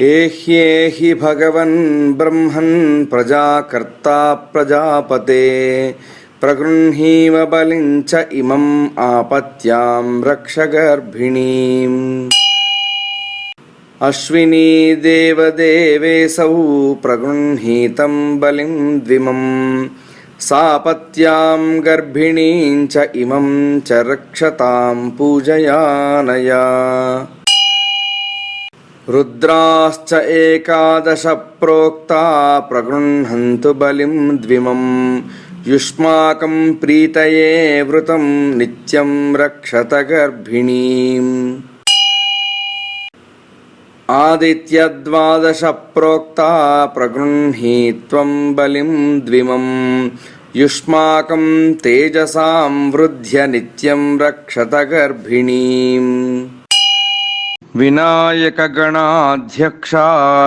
एह्येहि भगवन् ब्रह्मन् प्रजाकर्ता प्रजापते प्रगृह्णीव बलिं च इमम् आपत्यां रक्ष गर्भिणीम्। अश्विनी देवदेवेऽसौ प्रगृह्णीतं बलिं द्विमम् सापत्यां गर्भिणीं च इमं च रक्षतां पूजयानया। रुद्राश्च एकादश प्रोक्ता प्रगृह्णन्तु बलिं द्विमम् युष्माकं प्रीतये वृतं नित्यं रक्षत गर्भिणीम्। आदित्यद्वादश प्रोक्ता प्रगृह्णीत्वं बलिं द्विमम् युष्माकं तेजसां वृद्ध्य नित्यं रक्षत गर्भिणीम्। विनायकगणाध्यक्षा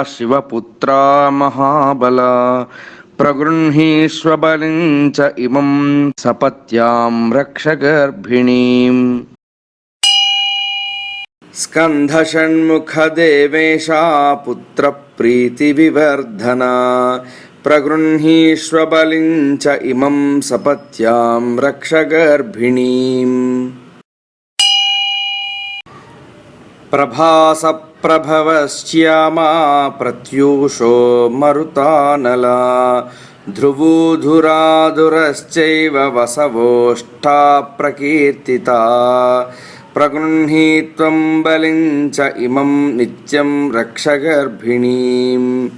शिवपुत्रा महाबला प्रगृह्णीष्व बलिं च इमं सपत्यां रक्ष गर्भिणीम्। स्कन्धषण्मुखदेवेशा पुत्रप्रीतिविवर्धना प्रगृह्णीष्व बलिं च इमं सपत्यां रक्ष गर्भिणीम्। प्रभासप्रभवश्यामा प्रत्यूषो मरुतानला ध्रुवोधुराधुरश्चैव वसवोष्ठा प्रकीर्तिता प्रगृह्णीत्वं बलिं च इमं नित्यं रक्ष गर्भिणीम्।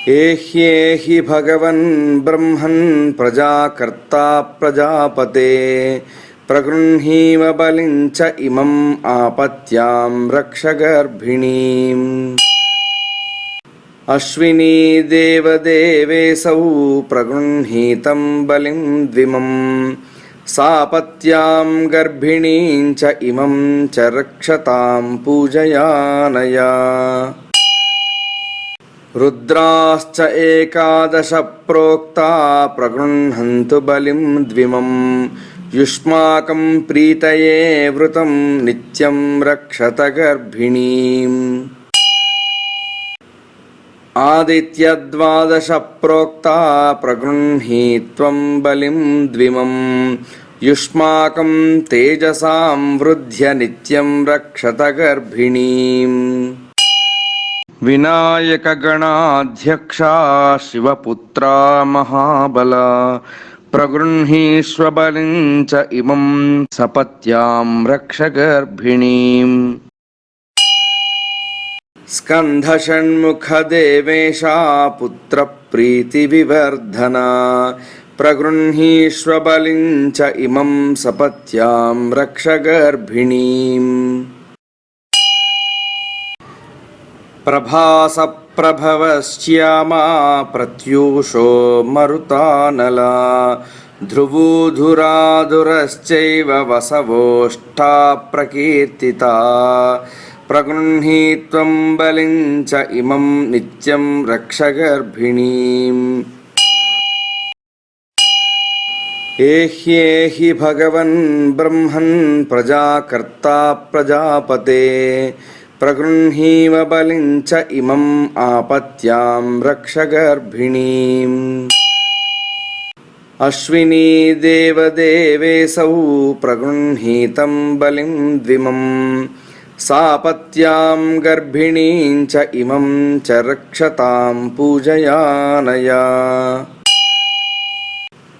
एह्येहि भगवन् ब्रह्मन् प्रजाकर्ता प्रजापते प्रगृह्णीव बलिं च इमम् आपत्यां रक्ष गर्भिणीम्। अश्विनी देवदेवेऽसौ प्रगृह्णीतं बलिं द्विमम् सापत्यां गर्भिणीं च इमं च रक्षतां पूजयानया। रुद्राश्च एकादश प्रोक्ता प्रगृह्णन्तु बलिं द्विमम् युष्माकं प्रीतये वृतं नित्यं रक्षत गर्भिणीम्। आदित्यद्वादश प्रोक्ता प्रगृह्णीत्वं बलिं द्विमम् युष्माकं तेजसां वृद्ध्य नित्यं रक्षत गर्भिणीम्। विनायकगणाध्यक्षा शिवपुत्रा महाबला प्रगृह्णीष्व बलिं च इमं सपत्यां रक्ष गर्भिणीम्। स्कन्धषण्मुखदेवेशा पुत्रप्रीतिविवर्धना प्रगृह्णीष्व बलिं च इमं सपत्यां रक्ष गर्भिणीम्। प्रभासप्रभवश्यामा प्रत्यूषो मरुतानला ध्रुवोधुराधुरश्चैव वसवोष्ठा प्रकीर्तिता प्रगृह्णीत्वं बलिं च इमं नित्यं रक्ष गर्भिणीम्। एह्येहि भगवन् ब्रह्मन् प्रजाकर्ता प्रजापते प्रगृह्णीव बलिं च इमम् आपत्यां रक्ष गर्भिणीम्। अश्विनी देवदेवेऽसौ प्रगृह्णीतं बलिं द्विमम् सापत्यां गर्भिणीं च इमं च रक्षतां पूजयानया।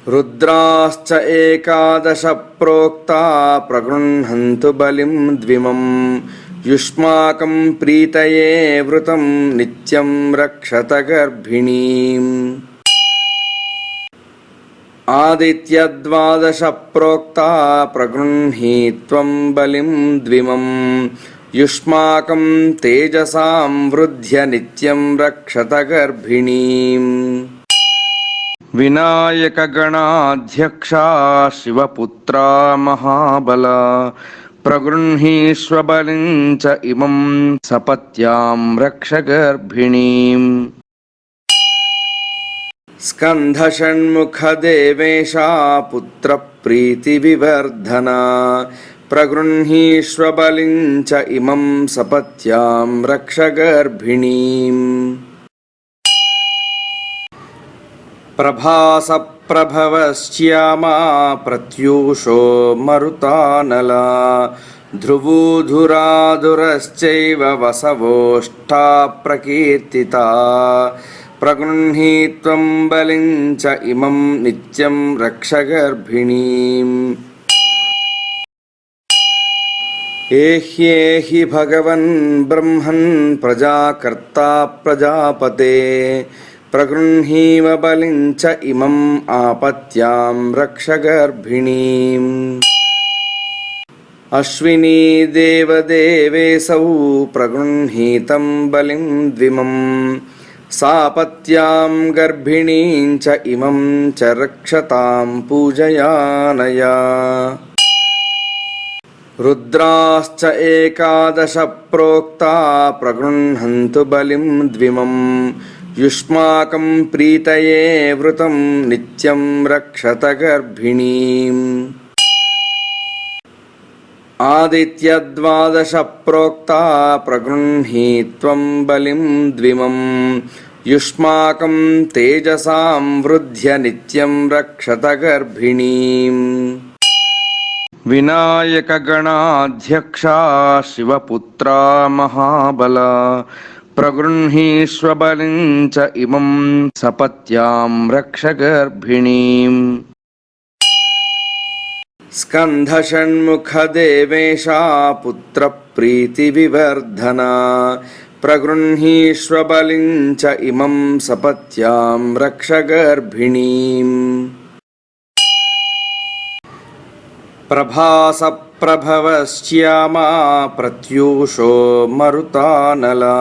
रुद्राश्च एकादश प्रोक्ता प्रगृह्णन्तु बलिं द्विमम् युष्माकं प्रीतये वृतं नित्यं रक्षत गर्भिणीम्। आदित्यद्वादश प्रोक्ता प्रगृह्णीत्वं बलिं द्विमम् युष्माकं तेजसां वृद्ध्य नित्यं रक्षत गर्भिणीम्। विनायकगणाध्यक्षा शिवपुत्रा महाबला प्रगृह्णीष्व बलिं च इमं सपत्यां रक्ष गर्भिणीम्। स्कन्धषण्मुखदेवेशा पुत्रप्रीतिविवर्धना प्रगृह्णीष्व बलिं च इमं सपत्यां रक्ष गर्भिणीम् प्रभासप्रभवश्यामा प्रत्यूषो मरुतानला ध्रुवोधुराधुरश्चैव वसवोष्ठा प्रकीर्तिता प्रगृह्णीत्वं बलिं च इमं नित्यं रक्ष गर्भिणीम् एह्येहि भगवन् ब्रह्मन् प्रजाकर्ता प्रजापते प्रगृह्णीव बलिं च इमम् आपत्यां रक्ष गर्भिणीम् अश्विनी देवदेवेशौ प्रगृह्णीतं बलिं द्विमम् सापत्यां गर्भिणीं च इमं च रक्षतां पूजयानया रुद्राश्च एकादश प्रोक्ता प्रगृह्णन्तु बलिं द्विमम् युष्माकं प्रीतये वृतं नित्यं रक्षत गर्भिणीम् आदित्यद्वादश प्रोक्ता प्रगृह्णीत्वं बलिं द्विमम् युष्माकं तेजसां वृद्ध्य नित्यं रक्षत गर्भिणीम् विनायक गणाध्यक्षा शिवपुत्रा महाबला प्रगृह्णीष्व बलिं च इमं सपत्यां रक्ष गर्भिणीम् स्कन्धषण्मुखदेवेशा पुत्रप्रीतिविवर्धना प्रगृह्णीष्व बलिं च इमं सपत्यां रक्ष गर्भिणीम् प्रभासप्रभवश्यामा प्रत्यूषो मरुतानला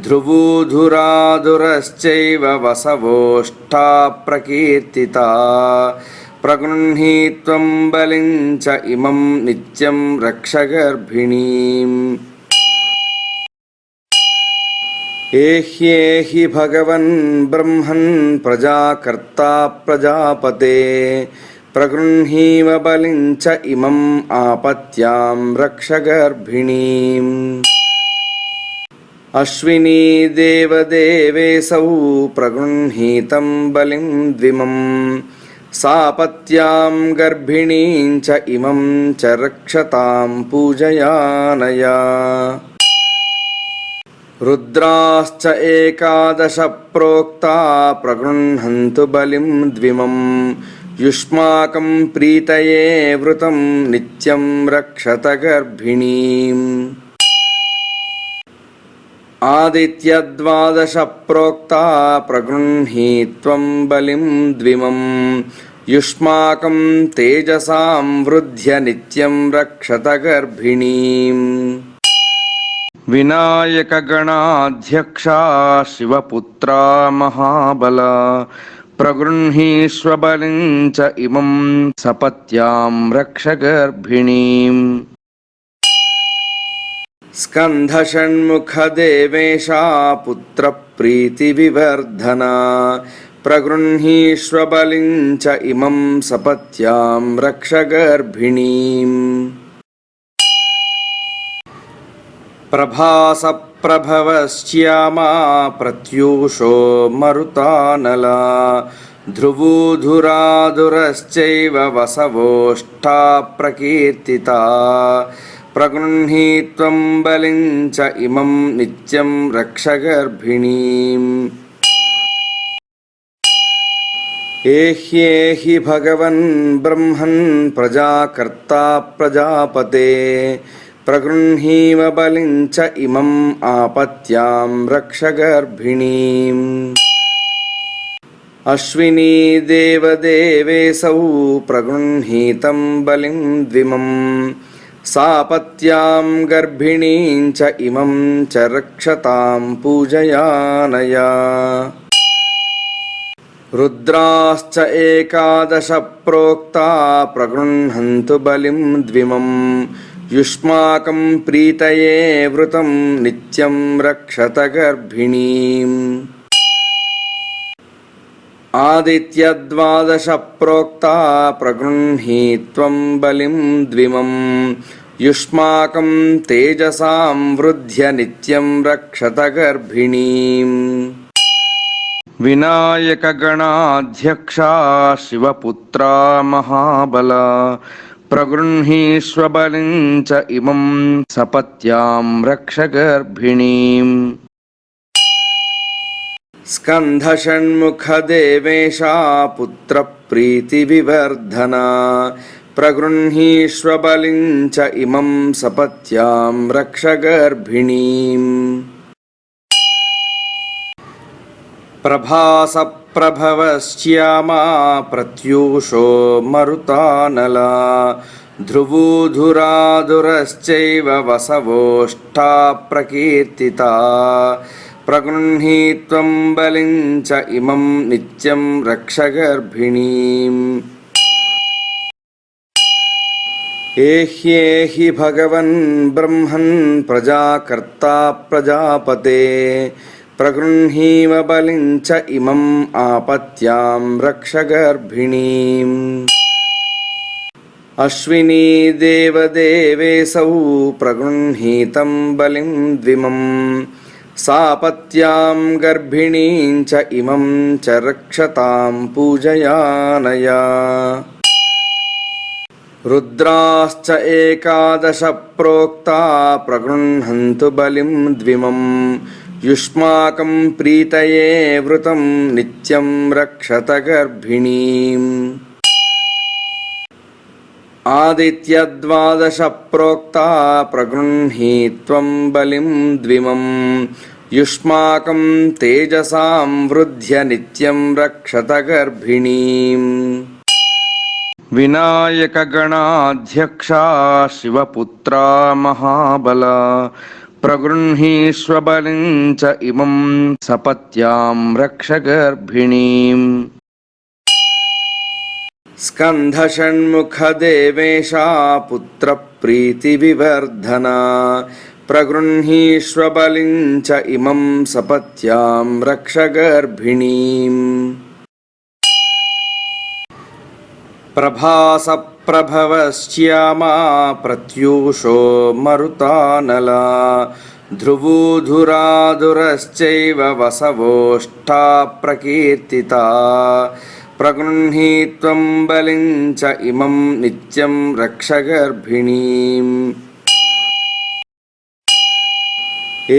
ध्रुवोधुराधुरश्चैव वसवोष्ठा प्रकीर्तिता प्रगृह्णीत्वं बलिं च इमं नित्यं रक्ष गर्भिणीम् एह्येहि भगवन् ब्रह्मन् प्रजाकर्ता प्रजापते प्रगृह्णीव बलिं च इमम् आपत्यां रक्ष गर्भिणीम् अश्विनी देवदेवेशौ प्रगृह्णीतं बलिं द्विमम् सापत्यां गर्भिणीं च इमं च रक्षतां पूजयानया रुद्राश्च एकादश प्रोक्ता प्रगृह्णन्तु बलिं द्विमम् युष्माकं प्रीतये वृतं नित्यं रक्षत गर्भिणीम् आदित्यद्वादश प्रोक्ता प्रगृह्णीत्वं बलिं द्विमम् युष्माकं तेजसां वृद्ध्य नित्यं रक्षत गर्भिणीम् विनायक गणाध्यक्षा शिवपुत्रा महाबला प्रगृह्णीष्व बलिं च इमं सपत्यां रक्ष गर्भिणीम् स्कन्धषण्मुखदेवेशा पुत्रप्रीतिविवर्धना प्रगृह्णीष्व बलिं च इमं सपत्यां रक्ष गर्भिणीम् प्रभासप्रभवश्यामा प्रत्यूषो मरुतानला ध्रुवोधुराधुरश्चैव वसवोष्ठा प्रकीर्तिता प्रगृह्णीत्वं बलिं च इमं नित्यं रक्ष गर्भिणीम् एह्येहि भगवन् ब्रह्मन् प्रजाकर्ता प्रजापते प्रगृह्णीव बलिं च इमम् आपत्यां रक्ष गर्भिणीम् अश्विनी देवदेवेशौ प्रगृह्णीतं बलिं द्विमम् सापत्यां गर्भिणीं च इमं च रक्षतां पूजयानया रुद्राश्च एकादश प्रोक्ता प्रगृह्णन्तु बलिं द्विमम् युष्माकं प्रीतये वृतं नित्यं रक्षत गर्भिणीम् ఆదిత్యద్వాదశ ప్రోక్తా ప్రగృహీత్వం బలిం ద్విమం యుష్మాకం తేజసాం వృద్ధ్య నిత్యం రక్షత గర్భిణీం. వినాయక గణాధ్యక్ష శివపుత్రా మహాబల ప్రగృహీష్వ బలిం చ ఇమం సపత్యాం రక్ష గర్భిణీం. స్కంధ షణ్ముఖ దేవేశ పుత్ర ప్రీతి వివర్ధన ప్రగృహీష్వ బలిం చ ఇమం సపత్యాం రక్ష గర్భిణీం. ప్రభాస ప్రభవశ్యామా ప్రత్యూషో మరుతానలా ధ్రువూధురాధురశ్చైవ వసవోష్ఠా ప్రకీర్తితా ప్రగృహీత్వం బలిం చ ఇమం నిత్యం రక్ష గర్భిణీం. ఏహ్యేహి భగవన్ బ్రహ్మన్ ప్రజాకర్తా ప్రజాపతే ప్రగృహీవ బలిం చ ఇమం ఆపత్యాం రక్ష గర్భిణీం. అశ్వినీ దేవదేవేశౌ ప్రగృహీతం బలిం ద్విమం సాపత్యాం గర్భిణీం చ ఇమం చ రక్షతాం పూజయానయా. రుద్రాశ్చ ఏకాదశ ప్రోక్తా ప్రగృహంతు బలిం ద్విమం యుష్మాకం ప్రీతయే వృతం నిత్యం రక్షత గర్భిణీం. ఆదిత్యద్వాదశ ప్రోక్తా ప్రగృహీత్వం బలిం ద్విమం యుష్మాకం తేజసాం వృద్ధ్య నిత్యం రక్షత గర్భిణీం. వినాయక గణాధ్యక్ష శివపుత్రా మహాబల ప్రగృహీష్వ బలిం చ ఇమం సపత్యాం రక్ష గర్భిణీం. స్కంధ షణ్ముఖ దేవేశ పుత్ర ప్రీతి వివర్ధన ప్రగృహీష్వ బలిం చ ఇమం సపత్యాం రక్ష గర్భిణీం. ప్రభాస ప్రభవశ్యామా ప్రత్యూషో మరుతానలా ధ్రువూధురాధురశ్చైవ వసవోష్ఠా ప్రకీర్తితా ప్రగృహీత్వం బలిం చ ఇమం నిత్యం రక్ష గర్భిణీం.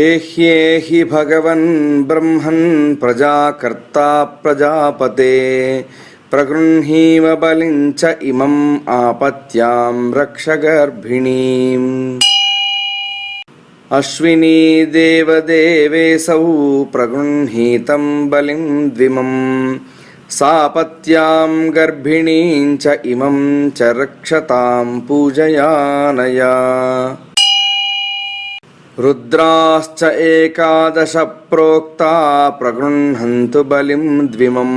ఏహ్యేహి భగవన్ బ్రహ్మన్ ప్రజాకర్తా ప్రజాపతే ప్రగృహీవ బలిం చ ఇమం ఆపత్యాం రక్ష గర్భిణీం. అశ్వినీ దేవదేవేశౌ ప్రగృహీతం బలిం ద్విమం సాపత్యాం గర్భిణీం చ ఇమం చ రక్షతాం పూజయానయా. రుద్రాశ్చ ఏకాదశ ప్రోక్తా ప్రగృహంతు బలిం ద్విమం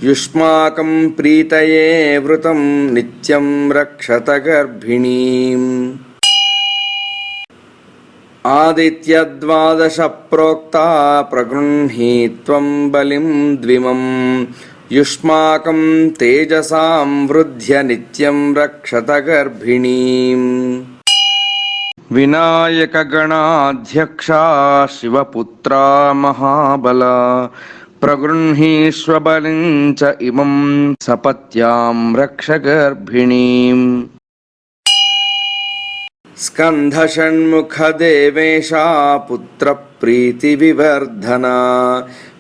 యుష్మాకం ప్రీతయే వృతం నిత్యం రక్షత గర్భిణీం. ఆదిత్యద్వాదశ ప్రోక్తా ప్రగృహీత్వం బలిం ద్విమం యుష్మాకం తేజసాం వృద్ధ్య నిత్యం రక్షత గర్భిణీం. వినాయక గణాధ్యక్ష శివపుత్రా మహాబల ప్రగృహీష్వ బలిం చ ఇమం సపత్యాం రక్ష గర్భిణీం. స్కంధ షణ్ముఖ దేవేశ పుత్ర ప్రీతి వివర్ధన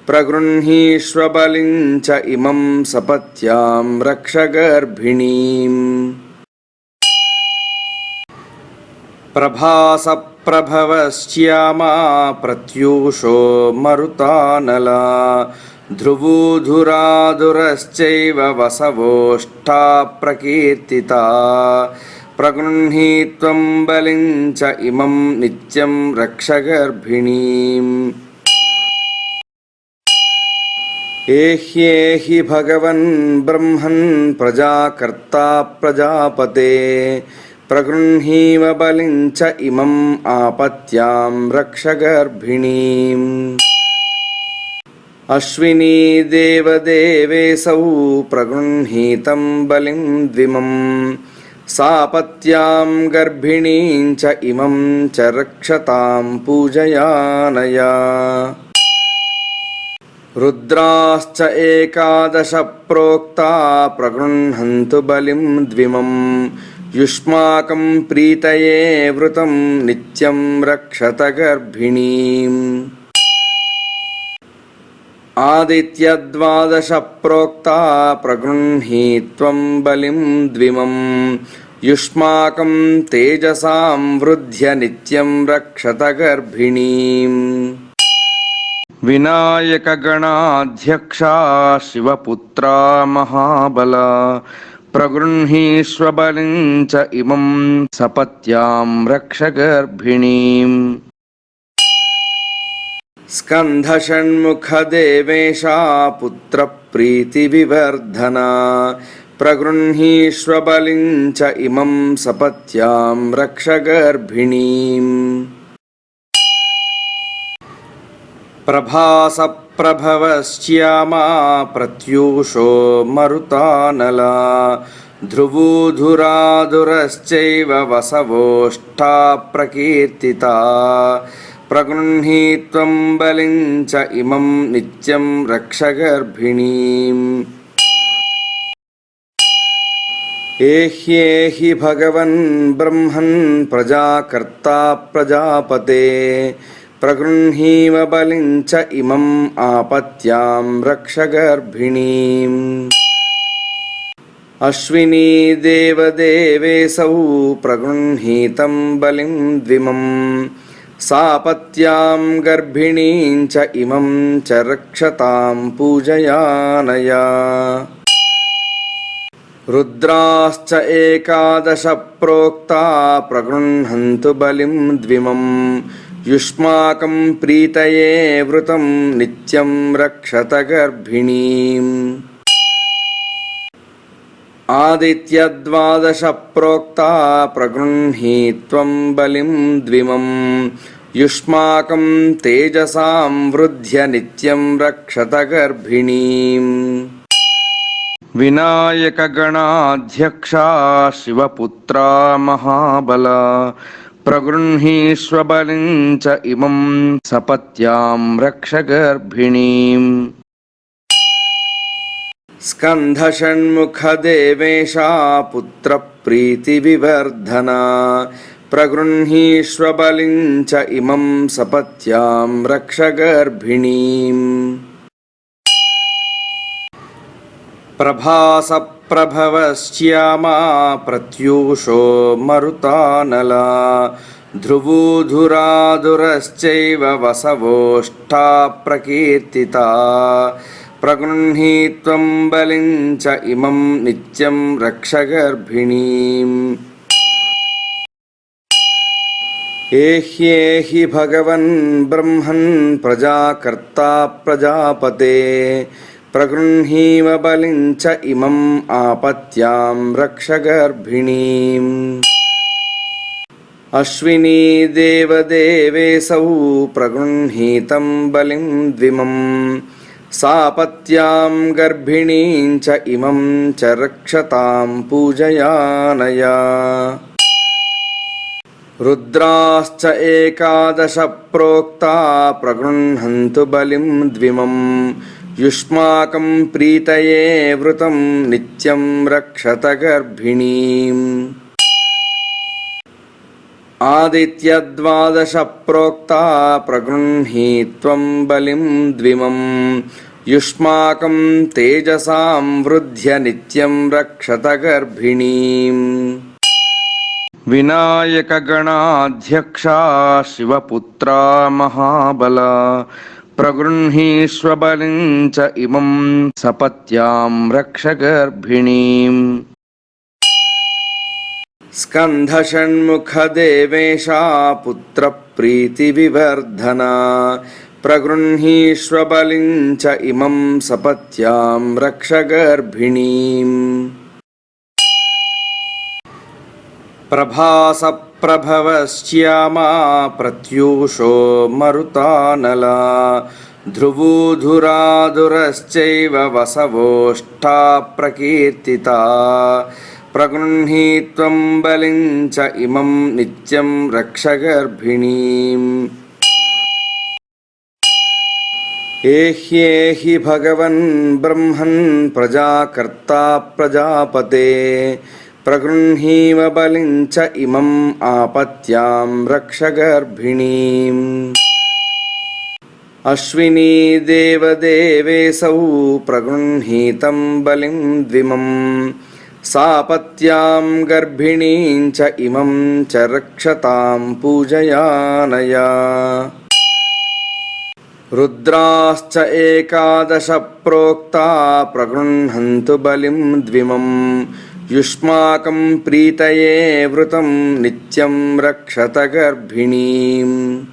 ప్రగృహీష్వ బలిం చ ఇమం సపత్యాం రక్ష గర్భిణీం. ప్రభాస ప్రభవశ్యామా ప్రత్యూషో మరుతానలా ధ్రువూధురాధురశ్చైవ వసవోష్ఠా ప్రకీర్తితా ప్రగృహీత్వం బలిం చ ఇమం నిత్యం రక్ష గర్భిణీం. ఏహ్యేహి భగవన్ బ్రహ్మన్ ప్రజాకర్తా ప్రజాపతే ప్రగృహీవ బలిం చ ఇమం ఆపత్యాం రక్ష గర్భిణీం. అశ్వినీ దేవదేవేశౌ ప్రగృహీతం బలిం ద్విమం సాపత్యాం గర్భిణీం చ ఇమం చ రక్షతాం పూజయానయా రుద్రాశ్చ ఏకాదశ ప్రోక్తా ప్రగృహంతు బలిం ద్విమం యుష్మాకం ప్రీతయే వృతం నిత్యం రక్షత గర్భిణీం ఆదిత్యద్వాదశ ప్రోక్తా ప్రగృహీత్వం బలిం ద్విమం యుష్మాకం తేజసాం వృద్ధ్య నిత్యం రక్షత గర్భిణీం వినాయక గణాధ్యక్షా శివపుత్రా మహాబల ప్రగృహీష్వ బలిం చ ఇమం సపత్యాం రక్ష గర్భిణీం స్కంధ షణ్ముఖ దేవేశా పుత్ర ప్రీతి వివర్ధన ప్రగృహీష్వ బలిం చ ఇమం సపత్యాం రక్ష గర్భిణీం ప్రభాస ప్రభవశ్యామా ప్రత్యూషో మరుతానలా ధ్రువూధురాధురశ్చైవ వసవోష్ఠా ప్రకీర్తితా ప్రగృహీత్వం బలిం చ ఇమం నిత్యం రక్ష గర్భిణీం ఏహ్యేహి భగవన్ బ్రహ్మన్ ప్రజాకర్తా ప్రజాపతే ప్రగృహీవ బలిం చ ఇమం ఆపత్యాం రక్ష గర్భిణీం అశ్వినీ దేవదేవేశౌ ప్రగృహీతం బలిం ద్విమం సాపత్యాం గర్భిణీం చ ఇమం చ రక్షతాం పూజయానయా రుద్రాశ్చ ఏకాదశ ప్రోక్తా ప్రగృహంతు బలిం ద్విమం యుష్మాకం ప్రీతయే వృతం నిత్యం రక్షత గర్భిణీం ఆదిత్యద్వాదశ ప్రోక్తా ప్రగృహీత్వం బలిం ద్విమం యుష్మాకం తేజసాం వృద్ధ్య నిత్యం రక్షత గర్భిణీం వినాయక గణాధ్యక్షా శివపుత్రా మహాబల ప్రగృహీష్వ బలిం చ ఇమం సపత్యాం రక్ష గర్భిణీం స్కంధ షణ్ముఖ దేవేశా పుత్ర ప్రీతి వివర్ధన ప్రగృహీష్వ బలిం చ ఇమం సపత్యాం రక్ష గర్భిణీం ప్రభాస ప్రభవశ్యామా ప్రత్యూషో మరుతానలా ధ్రువూధురాధురశ్చైవ వసవోష్ఠా ప్రకీర్తితా ప్రగృహీత్వం బలిం చ ఇమం నిత్యం రక్ష గర్భిణీం ఏహ్యేహి భగవన్ బ్రహ్మన్ ప్రజాకర్తా ప్రజాపతే ప్రగృహీవ బలిం చ ఇమం ఆపత్యాం రక్ష గర్భిణీం అశ్వినీ దేవదేవేశౌ ప్రగృహీతం బలిం ద్విమం సాపత్యాం గర్భిణీం చ ఇమం చ రక్షతాం పూజయానయా రుద్రాశ్చ ఏకాదశ ప్రోక్తా ప్రగృహంతు బలిం ద్విమం యుష్మాకం ప్రీతయే వృతం నిత్యం రక్షత గర్భిణీం ఆదిత్యద్వాదశ ప్రోక్తా ప్రగృహీత్వం బలిం ద్విమం యుష్మాకం తేజసాం వృద్ధ్య నిత్యం రక్షత గర్భిణీం వినాయక గణాధ్యక్షా శివపుత్రా మహాబల ప్రగృహీష్వ బలిం చ ఇమం సపత్యాం రక్ష గర్భిణీం స్కంధ షణ్ముఖ దేవేశా పుత్ర ప్రీతి వివర్ధన ప్రగృహీష్వ బలిం చ ఇమం సపత్యాం రక్ష గర్భిణీం ప్రభాస ప్రభవశ్యామా ప్రత్యూషో మరుతానలా ధ్రువూధురాధురశ్చైవ వసవోష్ఠా ప్రకీర్తితా ప్రగృహీత్వం బలిం చ ఇమం నిత్యం రక్ష గర్భిణీం. ఏహ్యేహి భగవన్ బ్రహ్మన్ ప్రజాకర్తా ప్రజాపతే ప్రగృహీవ బలిం చ ఇమం ఆపత్యాం రక్ష గర్భిణీం. అశ్వినీ దేవదేవేశౌ ప్రగృహీతం బలిం ద్విమం సాపత్యాం గర్భిణీం చ ఇమం చ రక్షతాం పూజయానయా. రుద్రాశ్చ ఏకాదశ ప్రోక్తా ప్రగృహంతు బలిం ద్విమం యుష్మాకం ప్రీతయే వృతం నిత్యం రక్షత గర్భిణీం.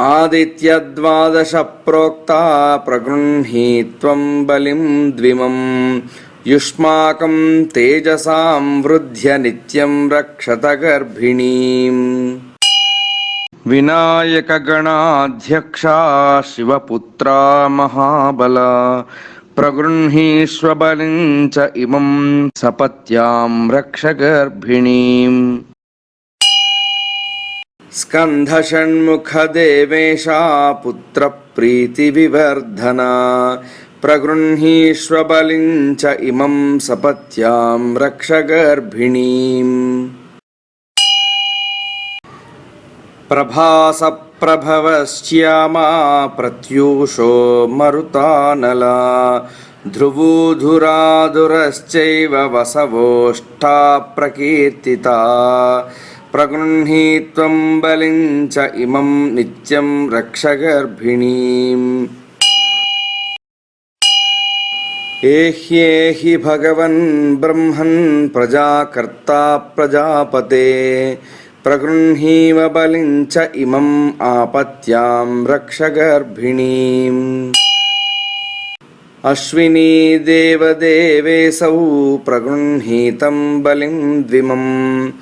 ఆదిత్యద్వాదశ ప్రోక్తా ప్రగృహీత్వం బలిం ద్విమం యుష్మాకం తేజసాం వృధ్య నిత్యం రక్షత గర్భిణీం. వినాయక గణాధ్యక్షా శివపుత్రా మహాబల ప్రగృహీష్వ బలిం చ ఇమం సపత్యాం రక్ష గర్భిణీం. స్కంధషణ్ముఖదేవేశా పుత్రప్రీతివివర్ధనా ప్రగృహీష్వ బలిం చ ఇమం సపత్యాం రక్ష గర్భిణీం. ప్రభాస ప్రభవశ్యామా ప్రత్యూషో మరుతానలా ధ్రువూధురాధురశ్చైవ వసవోష్ఠా ప్రకీర్తితా ప్రగృహీత్వం బలిం చ ఇమం నిత్యం రక్ష గర్భిణీం. ఏహ్యేహి భగవన్ బ్రహ్మన్ ప్రజాకర్తా ప్రజాపతే ప్రగృహీవ బలిం చ ఇమం ఆపత్యాం రక్ష గర్భిణీం. అశ్వినీ దేవదేవేశౌ ప్రగృహీతం బలిం ద్విమం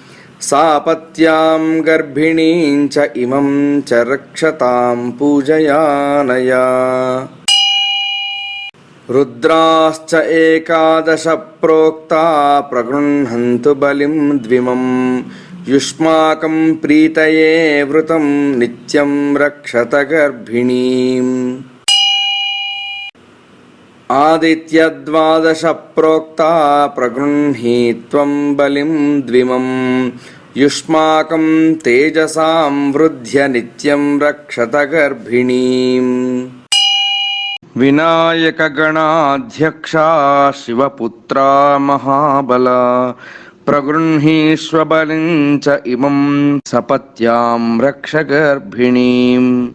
సాపత్యాం గర్భిణీం చ ఇమం చ రక్షతాం పూజయానయా. రుద్రాశ్చ ఏకాదశ ప్రోక్తా ప్రగృహంతు బలిం ద్విమం యుష్మాకం ప్రీతయే వృతం నిత్యం రక్షత గర్భిణీం. ఆదిత్యద్వాదశ ప్రోక్తా ప్రగృహీత్వం బలిం ద్విమం యుష్మాకం తేజసాం వృధ్య నిత్యం రక్షత గర్భిణీం. వినాయక గణాధ్యక్షా శివపుత్రా మహాబల ప్రగృహీష్వ బలిం చ ఇమం సపత్యాం రక్ష గర్భిణీం.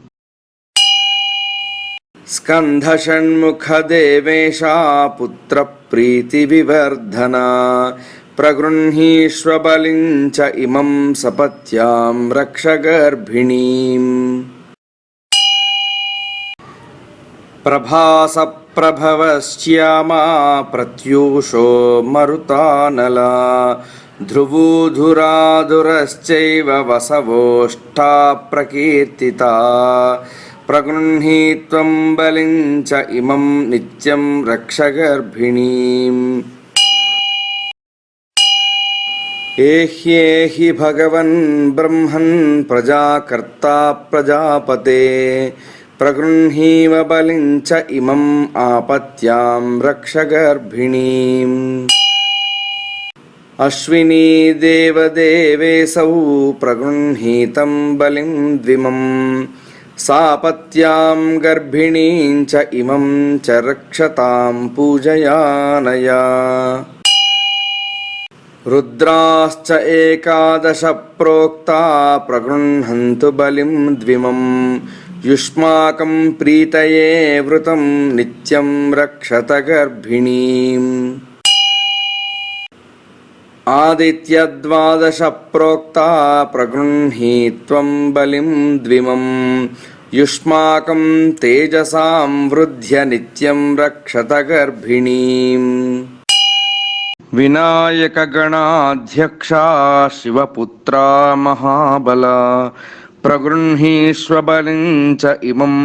స్కంధషణ్ముఖదేవేశా పుత్రప్రీతివివర్ధనా ప్రగృహీష్వ బలిం చ ఇమం సపత్యాం రక్ష గర్భిణీం. ప్రభాస ప్రభవశ్యామా ప్రత్యూషో మరుతానలా ధ్రువూధురాధురశ్చైవ వసవోష్ఠా ప్రకీర్తితా ప్రగృహీత్వం బలిం చ ఇమం నిత్యం రక్ష గర్భిణీం. ఏహ్యేహి భగవన్ బ్రహ్మన్ ప్రజాకర్తా ప్రజాపతే ప్రగృహీవ బలిం చ ఇమం ఆపత్యాం రక్ష గర్భిణీం. అశ్వినీ దేవదేవేశౌ ప్రగృహీతం బలిం ద్విమం సాపత్యాం గర్భిణీం చ ఇమం చ రక్షతాం పూజయానయా. రుద్రాశ్చ ఏకాదశ ప్రోక్తా ప్రగృహంతు బలిం ద్విమం యుష్మాకం ప్రీతయే వృతం నిత్యం రక్షత గర్భిణీం. ఆదిత్యద్వాదశ ప్రోక్తా ప్రగృహీత్వం బలిం ద్విమం యుష్మాకం తేజసాం వృధ్య నిత్యం రక్షత గర్భిణీం. వినాయక గణాధ్యక్షా శివపుత్రా మహాబల प्रगृह्णीष्व बलिं च इमं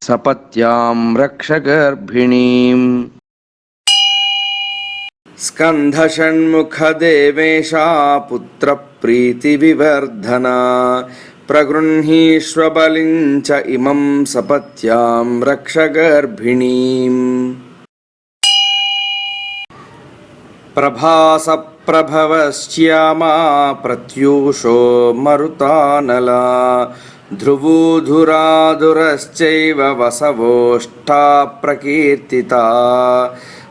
सपत्यां रक्ष गर्भिणीम् स्कन्धषण्मुखदेवेशा पुत्रप्रीतिविवर्धना प्रगृह्णीष्व बलिं च इमं सपत्यां रक्ष गर्भिणीम् प्रभासप्रभवश्यामा प्रत्यूषो मरुतानला ध्रुवूधुराधुरश्चैव वसवोष्ठा प्रकीर्तिता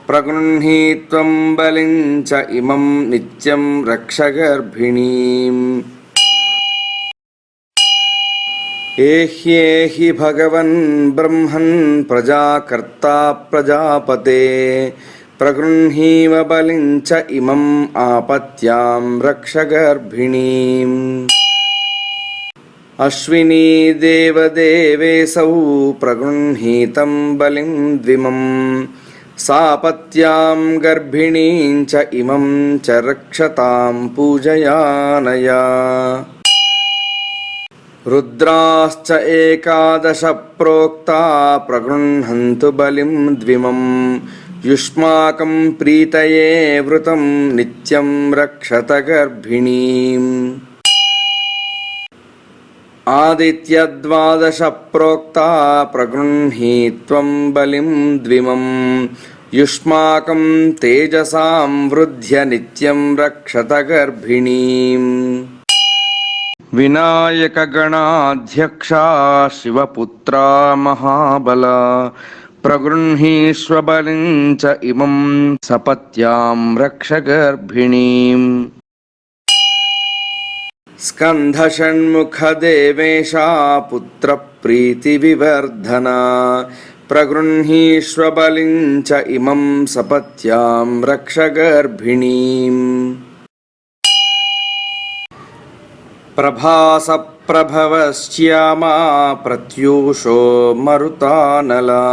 प्रगृह्णीत्वं बलिं च इमं नित्यं रक्ष गर्भिणीम् एह्येहि भगवन् ब्रह्मन् प्रजाकर्ता प्रजापते प्रगृह्णीव बलिं च इमम् आपत्यां रक्ष गर्भिणीम् अश्विनी देवदेवेऽसौ प्रगृह्णीतं बलिं द्विमम् सापत्यां गर्भिणीं च इमं च रक्षतां पूजयानया रुद्राश्च एकादश प्रोक्ता प्रगृह्णन्तु बलिं द्विमम् युष्माकं प्रीतये वृतं नित्यं रक्षत गर्भिणीम् आदित्यद्वादश प्रोक्ता प्रगृह्णीत्वं बलिं द्विमम् युष्माकं तेजसां वृद्ध्य नित्यं रक्षत गर्भिणीम् विनायकगणाध्यक्षा शिवपुत्रा महाबला प्रगृह्णीष्व बलिं च इमं सपत्यां रक्ष गर्भिणीम् स्कन्धषण्मुखदेवेशा पुत्रप्रीतिविवर्धना प्रगृह्णीष्व बलिं च इमं सपत्यां रक्ष गर्भिणीम् प्रभासप्रभवश्यामा प्रत्यूषो मरुतानला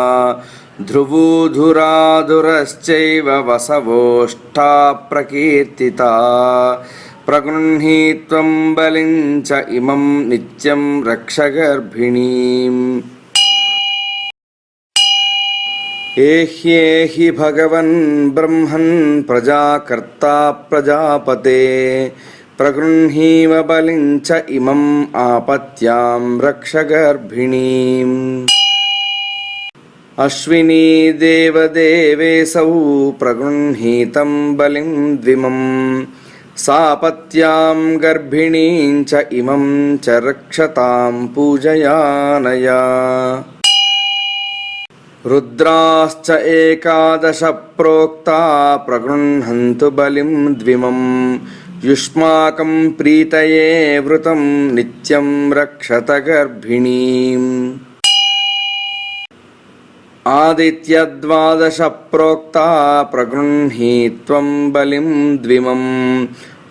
ध्रुवूधुराधुरश्चैव वसवोष्ठा प्रकीर्तिता प्रगृह्णीत्वं बलिं च इमं नित्यं रक्ष गर्भिणीम् एह्येहि भगवन् ब्रह्मन् प्रजाकर्ता प्रजापते प्रगृह्णीव बलिं च इमम् आपत्यां रक्ष गर्भिणीम् अश्विनी देवदेवेऽसौ प्रगृह्णीतं बलिं द्विमम् सापत्यां गर्भिणीं च इमं च रक्षतां पूजयानया रुद्राश्च एकादश प्रोक्ता प्रगृह्णन्तु बलिं द्विमम् युष्माकं प्रीतये वृतं नित्यं रक्षत गर्भिणीम् आदित्यद्वादश प्रोक्ता प्रगृह्णीत्वं बलिं द्विमम्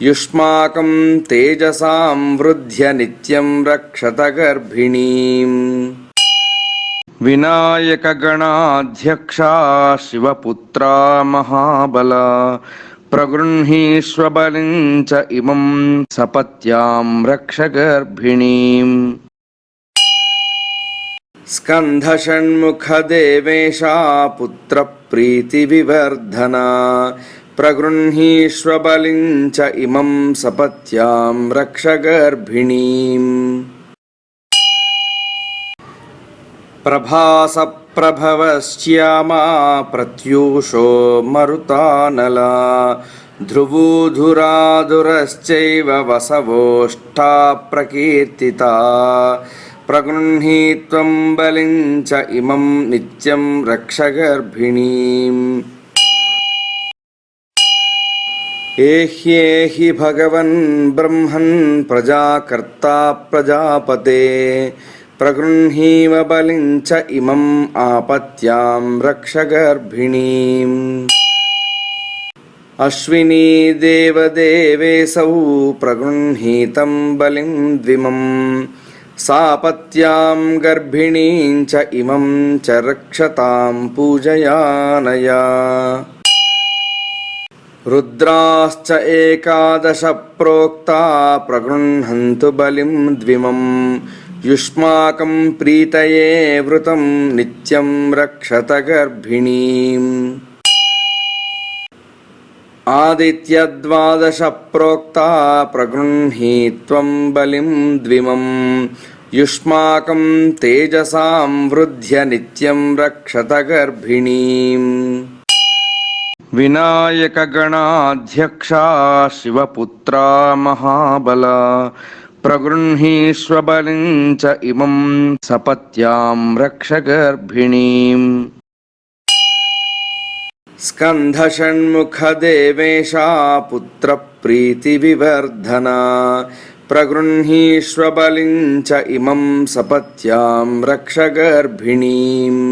युष्माकं तेजसां वृद्ध्य नित्यं रक्षत गर्भिणीम् विनायकगणाध्यक्षा शिवपुत्रा महाबला प्रगृह्णीष्व बलिं च इमं सपत्यां रक्ष गर्भिणीम् स्कन्धषण्मुखदेवेशा पुत्रप्रीतिविवर्धना प्रगृह्णीष्व बलिं च इमं सपत्यां रक्ष गर्भिणीम् प्रभासप्रभवश्यामा प्रत्यूषो मरुतानला ध्रुवूधुराधुरश्चैव वसवोष्ठा प्रकीर्तिता प्रगृह्णीत्वं बलिं च इमं नित्यं रक्ष गर्भिणीम् एह्येहि भगवन् ब्रह्मन् प्रजाकर्ता प्रजापते प्रगृह्णीव बलिं च इमम् आपत्यां रक्ष गर्भिणीम् अश्विनी देवदेवेऽसौ प्रगृह्णीतं बलिं द्विमम् सापत्यां गर्भिणीं च इमं च रक्षतां पूजयानया रुद्राश्च एकादश प्रोक्ता प्रगृह्णन्तु बलिं द्विमम् युष्माकं प्रीतये वृतं नित्यं रक्षत गर्भिणीम् आदित्यद्वादश प्रोक्ता प्रगृह्णीत्वं बलिं द्विमं युष्माकं तेजसां वृद्ध्य नित्यं रक्षत गर्भिणीम् विनायकगणाध्यक्षा शिवपुत्रा महाबला प्रगृह्णीष्व बलिं च इमं सपत्यां रक्ष गर्भिणीम् स्कन्धषण्मुखदेवेशा पुत्रप्रीतिविवर्धना प्रगृह्णीष्व बलिं च इमं सपत्यां रक्ष गर्भिणीम्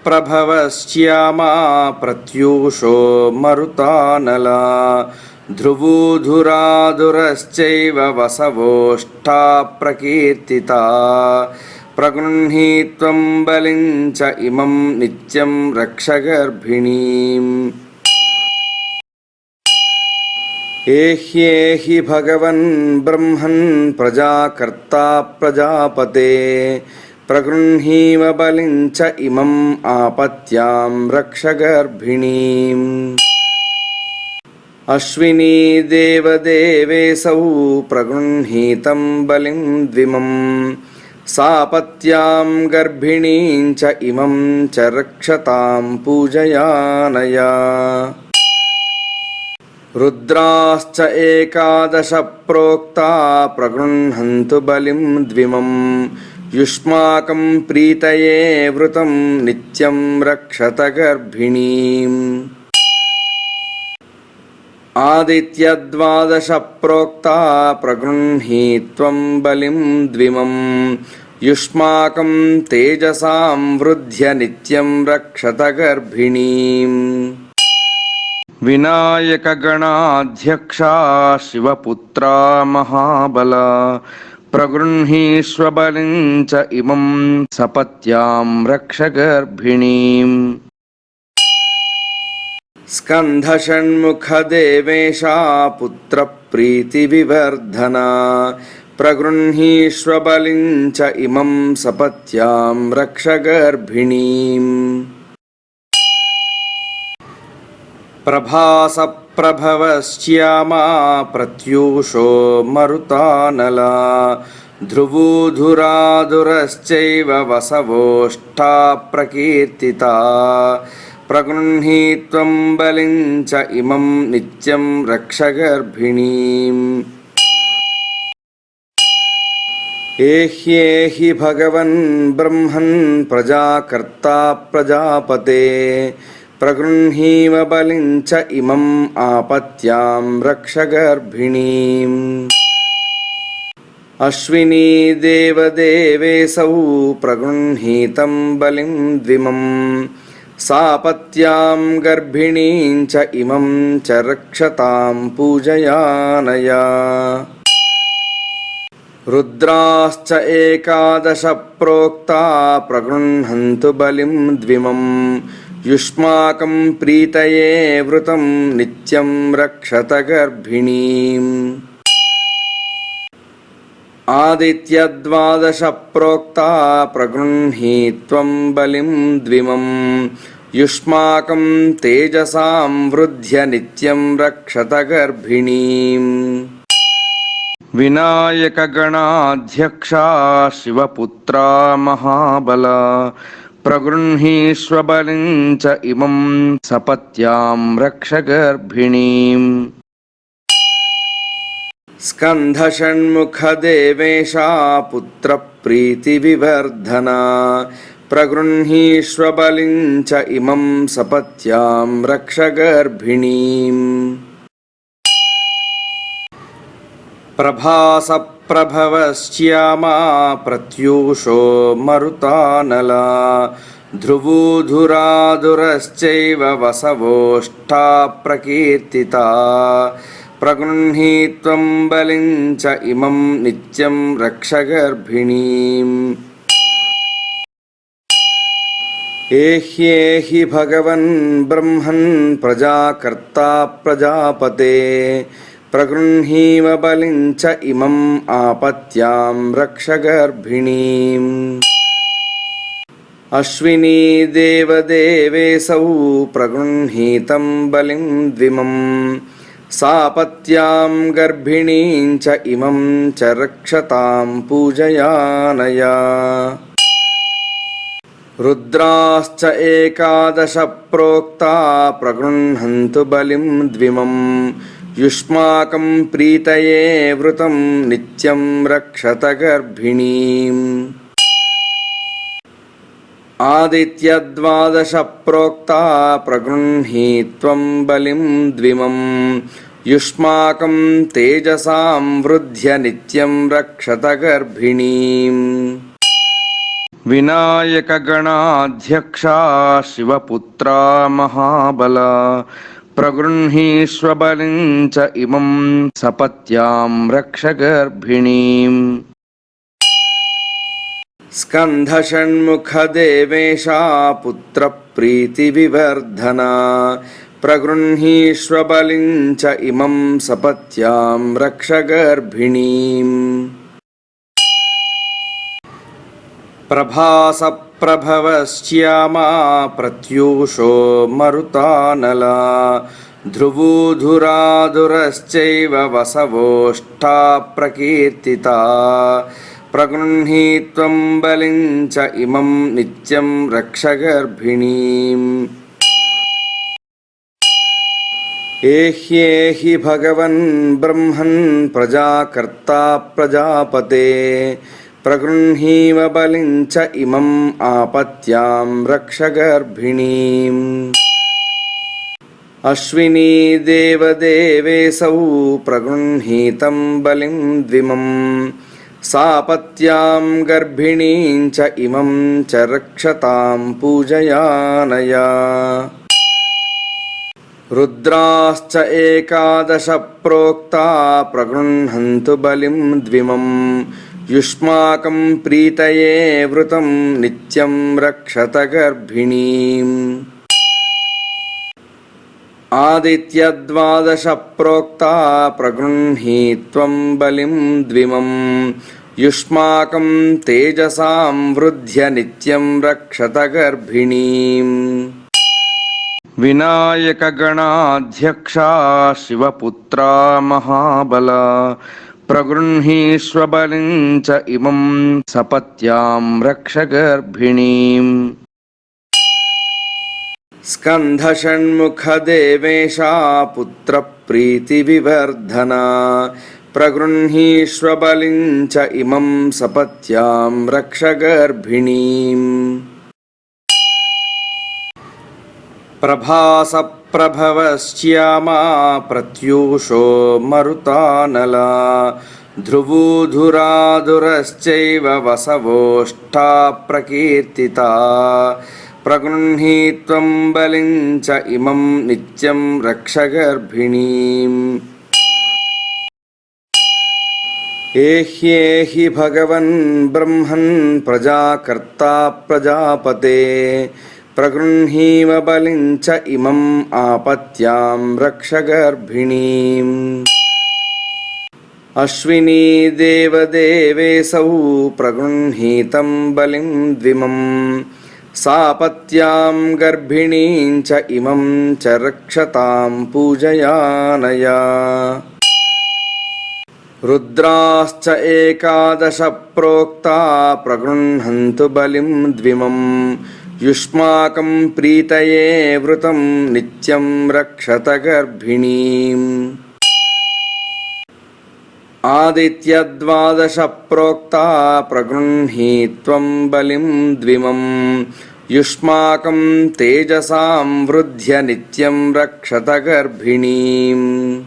प्रभासप्रभवश्यामा प्रत्यूषो मरुतानला ध्रुवूधुराधुरश्चैव वसवोष्ठा प्रकीर्तिता प्रगृह्णीत्वं बलिं च इमं नित्यं रक्ष गर्भिणीम् एह्येहि भगवन् ब्रह्मन् प्रजाकर्ता प्रजापते प्रगृह्णीव बलिं च इमम् आपत्यां रक्ष गर्भिणीम् अश्विनी देवदेवेऽसौ प्रगृह्णीतं बलिं द्विमं सापत्यां गर्भिणीं च इमं च रक्षतां पूजयानया रुद्राश्च एकादश प्रोक्ता प्रगृह्णन्तु बलिं द्विमं युष्माकं प्रीतये वृतं नित्यं रक्षत गर्भिणीम् आदित्यद्वादश प्रोक्ता प्रगृह्णीत्वं बलिं द्विमं युष्माकं तेजसां वृद्ध्य नित्यं रक्षत गर्भिणीम् विनायकगणाध्यक्षा शिवपुत्रा महाबला प्रगृह्णीष्व बलिं च इमं सपत्यां रक्ष गर्भिणीम् स्कन्धषण्मुखदेवेशा पुत्रप्रीतिविवर्धना प्रगृह्णीष्व बलिं च इमं सपत्यां रक्ष गर्भिणीम् प्रभासप्रभवश्यामा प्रत्यूषो मरुतानला ध्रुवूधुराधुरश्चैव वसवोष्ठा प्रकीर्तिता प्रगृह्णीत्वं बलिं च इमं नित्यं रक्ष गर्भिणीम् एह्येहि भगवन् ब्रह्मन् प्रजाकर्ता प्रजापते प्रगृह्णीव बलिं च इमम् आपत्यां रक्ष गर्भिणीम् अश्विनी देवदेवेऽसौ प्रगृह्णीतं बलिं द्विमं सापत्यां गर्भिणीं च इमं च रक्षतां पूजयानया रुद्राश्च एकादश प्रोक्ता प्रगृह्णन्तु बलिं द्विमं युष्माकं प्रीतये वृतं नित्यं रक्षत गर्भिणीम् आदित्यद्वादश प्रोक्ता प्रगृह्णीत्वं बलिं द्विमं युष्माकं तेजसां वृद्ध्य नित्यं रक्षत गर्भिणीम् विनायकगणाध्यक्षा शिवपुत्रा महाबला प्रगृह्णीष्व बलिं च इमं सपत्यां रक्ष गर्भिणीम् स्कन्धषण्मुखदेवेशा पुत्रप्रीतिविवर्धना प्रगृह्णीष्व बलिं च इमं सपत्यां रक्ष गर्भिणीम् प्रभासप्रभवश्यामा प्रत्यूषो मरुतानला ध्रुवूधुराधुरश्चैव वसवोष्ठा प्रकीर्तिता प्रगृह्णीत्वं बलिं च इमं नित्यं रक्ष गर्भिणीम् एह्येहि भगवन् ब्रह्मन् प्रजाकर्ता प्रजापते ప్రగృహీవ బలిం చ ఇమం ఆపత్యాం రక్ష గర్భిణీం. అశ్వినీ దేవదేవేశౌ ప్రగృహీతం బలిం ద్విమం సాపత్యాం గర్భిణీం చ ఇమం చ రక్షతాం పూజయానయా. రుద్రాశ్చ ఏకాదశ ప్రోక్తా ప్రగృహంతు బలిం ద్విమం యుష్మాకం ప్రీతయే వృతం నిత్యం రక్షత గర్భిణీం. ఆదిత్యద్వాదశ ప్రోక్తా ప్రగృహీత్వం బలిం ద్విమం యుష్మాకం తేజసాం వృద్ధ్య నిత్యం రక్షత గర్భిణీం. వినాయక గణాధ్యక్షా శివపుత్రా మహాబల ప్రగృహీష్వ బలిం చ ఇమం సపత్యాం రక్ష గర్భిణీం. స్కంధ షణ్ముఖ దేవేశా పుత్ర ప్రీతి వివర్ధన ప్రగృహీష్వ బలిం చ ఇమం సపత్యాం రక్ష గర్భిణీం. ప్రభాస ప్రభవశ్యామా ప్రత్యూషో మరుతానలా ధ్రువూధురాధురశ్చైవ వసవోష్ఠా ప్రకీర్తితా ప్రగృహీత్వం బలిం చ ఇమం నిత్యం రక్ష గర్భిణీం. ఏహ్యేహి భగవన్ బ్రహ్మన్ ప్రజాకర్తా ప్రజాపతే ప్రగృహీవ బలిం చ ఇమం ఆపత్యాం రక్ష గర్భిణీం. అశ్వినీ దేవదేవేశౌ ప్రగృహీతం బలిం ద్విమం సాపత్యాం గర్భిణీం చ ఇమం చ రక్షతాం పూజయానయా. రుద్రాశ్చ ఏకాదశ ప్రోక్తా ప్రగృహంతు బలిం ద్విమం యుష్మాకం ప్రీతయే వృతం నిత్యం రక్షత గర్భిణీం. ఆదిత్యద్వాదశ ప్రోక్తా ప్రగృహీత్వం బలిం ద్విమం యుష్మాకం తేజసాం వృద్ధ్య నిత్యం రక్షత గర్భిణీం. వినాయక గణాధ్యక్షా శివపుత్రా మహాబల ప్రగృహీష్వ బలిం చ ఇమం సపత్యాం రక్ష గర్భిణీం. స్కంధ షణ్ముఖ దేవేశా పుత్ర ప్రీతి వివర్ధన ప్రగృహీష్వ బలిం చ ఇమం సపత్యాం రక్ష గర్భిణీం. ప్రభాస ప్రభవశ్యామా ప్రత్యూషో మరుతానలా ధ్రువూధురాధురశ్చైవ వసవోష్ఠా ప్రకీర్తితా ప్రగృహీత్వం బలిం చ ఇమం నిత్యం రక్ష గర్భిణీం. ఏహ్యేహి భగవన్ బ్రహ్మన్ ప్రజాకర్తా ప్రజాపతే ప్రగృహీవ బలిం చ ఇమం ఆపత్యాం రక్ష గర్భిణీం. అశ్వినీ దేవదేవేశౌ ప్రగృహీతం బలిం ద్విమం సాపత్యాం గర్భిణీం చ ఇమం చ రక్షతాం పూజయానయా. రుద్రాశ్చ ఏకాదశ ప్రోక్తా ప్రగృహంతు బలిం ద్విమం యుష్మాకం ప్రీతయే వృతం నిత్యం రక్షత గర్భిణీం. ఆదిత్యద్వాదశ ప్రోక్తా ప్రగృహీత్వం బలిం ద్విమం యుష్మాకం తేజసాం వృద్ధ్య నిత్యం రక్షత గర్భిణీం.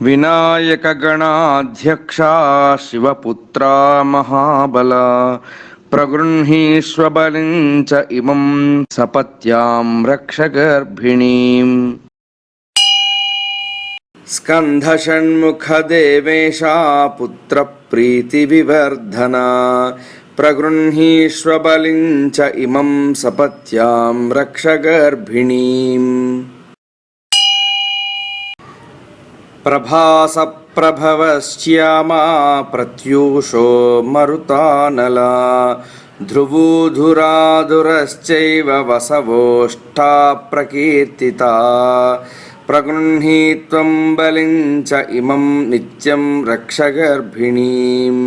వినాయక గణాధ్యక్షా శివపుత్రా మహాబల ప్రగృహీష్వ బలిం చ ఇమం సపత్యాం రక్ష గర్భిణీం. స్కంధ షణ్ముఖ దేవేశా పుత్ర ప్రీతి వివర్ధన ప్రగృహీష్వ బలిం చ ఇమం సపత్యాం రక్ష గర్భిణీం. ప్రభాసప్రభవశ్యామా ప్రత్యూషో మరుతానలా ధ్రువూధురాధురశ్చైవ వసవోష్ఠా ప్రకీర్తితా ప్రగృహీత్వం బలిం చ ఇమం నిత్యం రక్షగర్భిణీం.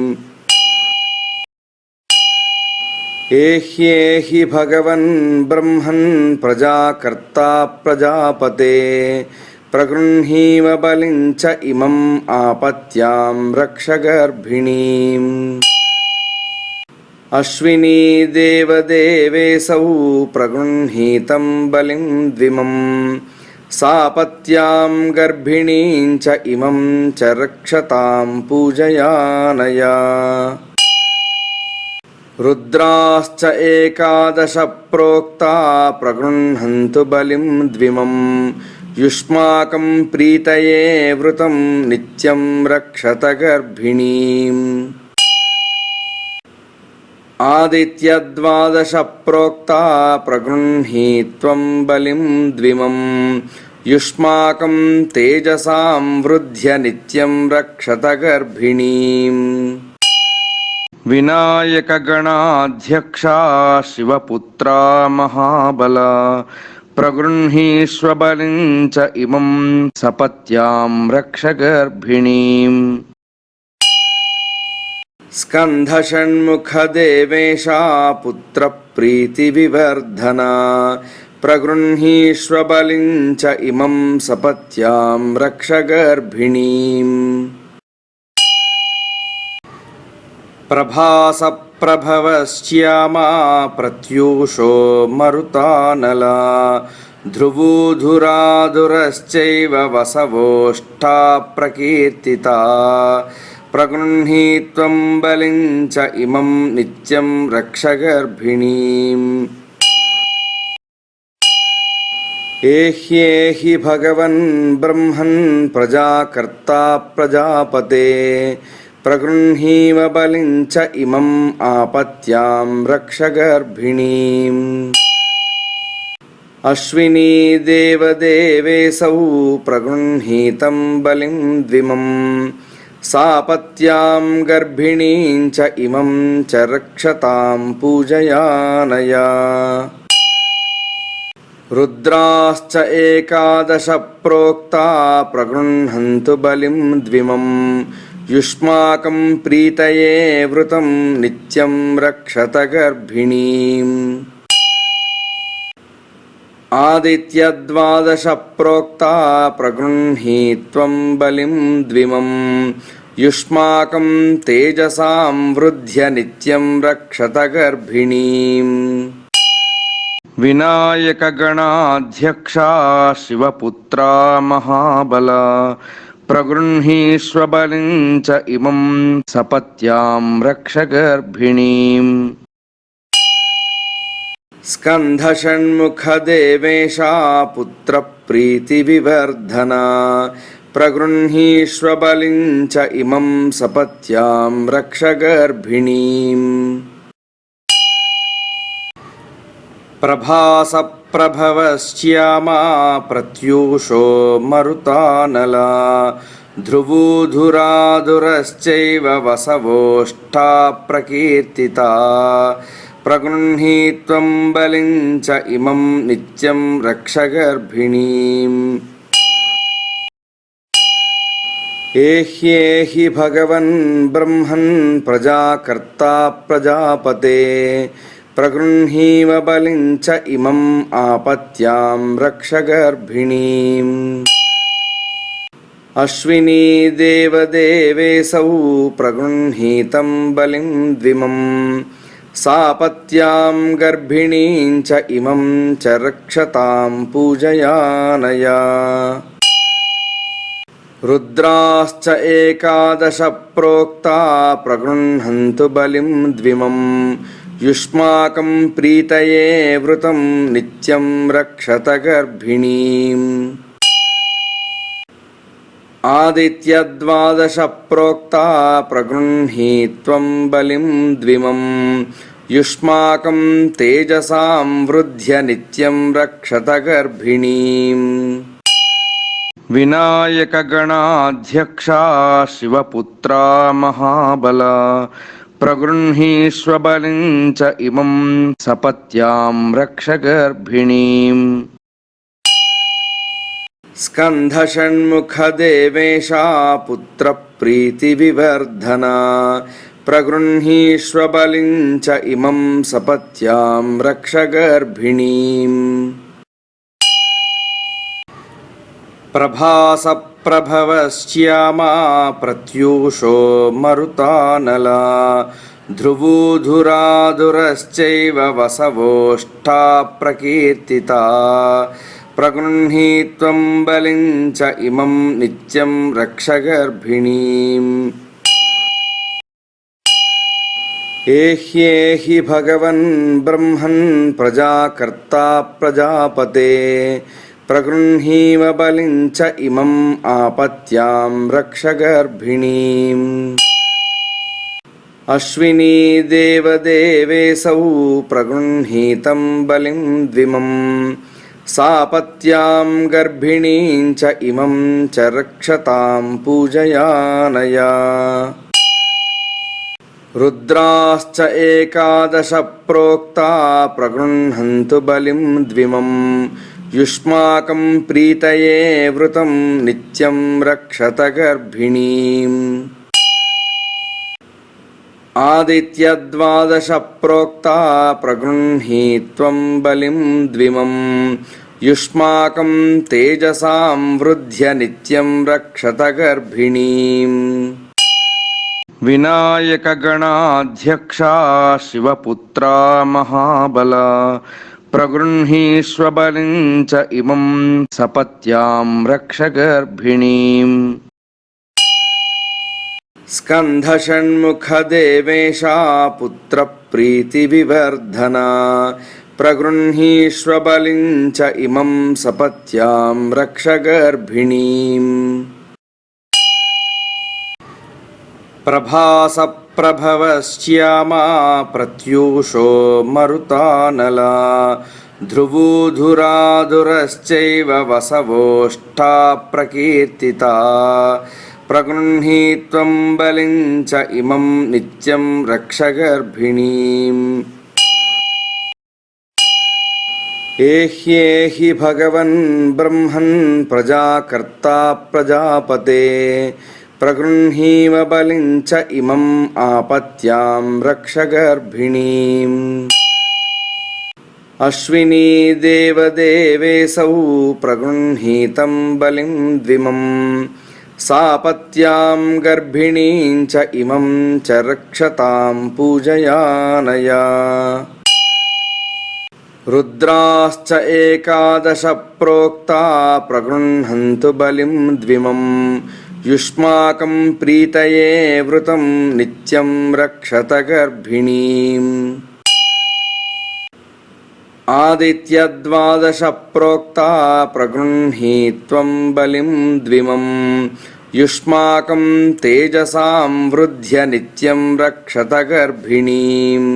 ఏహ్యేహి భగవన్ బ్రహ్మన్ ప్రజాకర్తా ప్రజాపతే ప్రగృహీవ బలిం చ ఇమం ఆపత్యాం రక్షగర్భిణీం. అశ్వినీ దేవదేవేశౌ ప్రగృహీతం బలిం ద్విమం సాపత్యాం గర్భిణీం చ ఇమం చ రక్షతాం పూజయానయా. రుద్రాశ్చ ఏకాదశ ప్రోక్తా ప్రగృహంతు బలిం ద్విమం యుష్మాకం ప్రీతయే వృతం నిత్యం రక్షత గర్భిణీం. ఆదిత్యద్వాదశ ప్రోక్తా ప్రగృహీత్వం బలిం ద్విమం యుష్మాకం తేజసాం వృధ్య నిత్యం రక్షత గర్భిణీం. వినాయక గణాధ్యక్షా శివపుత్రా మహాబల ప్రగృహీష్వ బలిం చ ఇమం సపత్యాం రక్ష గర్భిణీం. స్కంధషణ్ముఖ దేవేశా పుత్ర ప్రీతి వివర్ధనా ప్రగృహీష్వ బలిం చ ఇమం సపత్యాం రక్ష గర్భిణీం. ప్రభాసప్రభవశ్యామా ప్రత్యూషో మరుతానలా ధ్రువూధురాధురశ్చైవ వసవోష్ఠా ప్రకీర్తితా ప్రగృహీత్వం బలిం చ ఇమం నిత్యం రక్షగర్భిణీం. ఏహ్యేహి భగవన్ బ్రహ్మన్ ప్రజాకర్తా ప్రజాపతే ప్రగృహీవ బలిం చ ఇమం ఆపత్యాం రక్షగర్భిణీం. అశ్వినీ దేవదేవేశౌ ప్రగృహీతం బలిం ద్విమం సాపత్యాం గర్భిణీం చ ఇమం చ రక్షతాం పూజయానయా. రుద్రాశ్చ ఏకాదశ ప్రోక్తా ప్రగృహంతు బలిం ద్విమం యుష్మాకం ప్రీతయే వృతం నిత్యం రక్షత గర్భిణీం. ఆదిత్యద్వాదశ ప్రోక్తా ప్రగృహీత్వం బలిం ద్విమం యుష్మాకం తేజసాం వృధ్య నిత్యం రక్షత గర్భిణీం. వినాయక గణాధ్యక్షా శివపుత్రా మహాబల ప్రగృహీష్వ బలిం చ ఇమం సపత్యాం రక్ష గర్భిణీం. స్కంధషణ్ముఖ దేవేశా పుత్ర ప్రీతి వివర్ధనా ప్రగృహీష్వ బలిం చ ఇమం సపత్యాం రక్ష గర్భిణీం. ప్రభాసప్రభవశ్యామా ప్రత్యూషో మరుతానలా ధ్రువూధురాధురశ్చైవ వసవోష్ఠా ప్రకీర్తితా ప్రగృహీత్వం బలిం చ ఇమం నిత్యం రక్ష గర్భిణీం. ఏహ్యేహి భగవన్ బ్రహ్మన్ ప్రజాకర్తా ప్రజాపతే ప్రగృహీవ బలిం చ ఇమం ఆపత్యాం రక్ష గర్భిణీం. అశ్వినీ దేవదేవేశౌ ప్రగృహీతం బలిం ద్విమం సాపత్యాం గర్భిణీం చ ఇమం చ రక్షతాం పూజయానయా. రుద్రాశ్చ ఏకాదశ ప్రోక్తా ప్రగృహంతు బలిం ద్విమం యుష్మాకం ప్రీతయే వృతం నిత్యం రక్షత గర్భిణీం. ఆదిత్యద్వాదశ ప్రోక్తా ప్రగృహీత్వం బలిం ద్విమం యుష్మాకం తేజసాం వృధ్య నిత్యం రక్షత గర్భిణీం. विनायकगणाध्यक्षा शिवपुत्रा महाबला प्रगृह्णीष्व बलिं च इमं सपत्यां रक्ष गर्भिणीम् स्कन्धषण्मुखदेवेशा पुत्रप्रीतिविवर्धना प्रगृह्णीष्व बलिं च इमं सपत्यां रक्ष गर्भिणीम् प्रभासप्रभवश्यामा प्रत्यूषो मरुतानला ध्रुवूधुराधुरश्चैव वसवोष्ठा प्रकीर्तिता प्रगृह्णीत्वं बलिं च इमं नित्यं रक्ष गर्भिणीम् एह्येहि भगवन् ब्रह्मन् प्रजाकर्ता प्रजापते प्रगृह्णीव बलिं च इमम् आपत्यां रक्ष गर्भिणीम् अश्विनी देवदेवेऽसौ प्रगृह्णीतं बलिं द्विमम् सापत्यां गर्भिणीं च इमं च रक्षतां पूजयानया रुद्राश्च एकादश प्रोक्ता प्रगृह्णन्तु बलिं द्विमम् युष्माकं प्रीतये वृतं नित्यं रक्षत गर्भिणीम् आदित्यद्वादश प्रोक्ता प्रगृह्णीत्वं बलिं द्विमम् युष्माकं तेजसां वृद्ध्य नित्यं रक्षत गर्भिणीम् विनायकगणाध्यक्षा शिवपुत्रा महाबला प्रगृह्णीष्व बलिं च इमं सपत्यां रक्ष गर्भिणीम् स्कन्धषण्मुखदेवेशा पुत्रप्रीतिविवर्धना प्रगृह्णीष्व बलिं च इमं सपत्यां रक्ष गर्भिणीम् प्रभासप्रभवश्यामा प्रत्यूषो मरुतानला ध्रुवूधुराधुरश्चैव वसवोष्ठा प्रकीर्तिता प्रगृह्णीत्वं बलिं च इमं नित्यं रक्ष गर्भिणीम् एह्येहि भगवन् ब्रह्मन् प्रजाकर्ता प्रजापते प्रगृह्णीव बलिं च इमम् आपत्यां रक्ष गर्भिणीम् अश्विनी देवदेवेऽसौ प्रगृह्णीतं बलिं द्विमम् सापत्यां गर्भिणीं च इमं च रक्षतां पूजयानया रुद्राश्च एकादश प्रोक्ता प्रगृह्णन्तु बलिं द्विमम् युष्माकं प्रीतये वृतं नित्यं रक्षत गर्भिणीम् आदित्यद्वादश प्रोक्ता प्रगृह्णीत्वं बलिं द्विमम् युष्माकं तेजसां वृद्ध्य नित्यं रक्षत गर्भिणीम्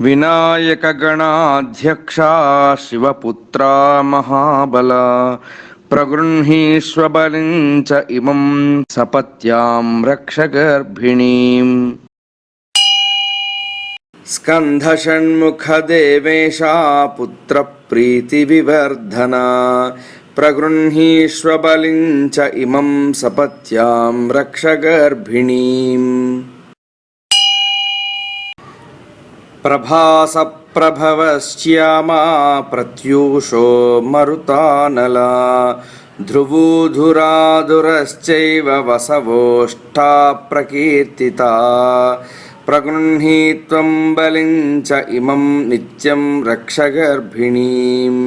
विनायकगणाध्यक्षा शिवपुत्रा महाबला प्रगृह्णीष्व बलिं च इमं सपत्यां रक्ष गर्भिणीम् स्कन्धषण्मुखदेवेशा पुत्रप्रीतिविवर्धना प्रगृह्णीष्व बलिं च इमं सपत्यां रक्ष गर्भिणीम् प्रभासप्रभवश्यामा प्रत्यूषो मरुतानला ध्रुवूधुराधुरश्चैव वसवोष्ठा प्रकीर्तिता प्रगृह्णीत्वं बलिं च इमं नित्यं रक्ष गर्भिणीम्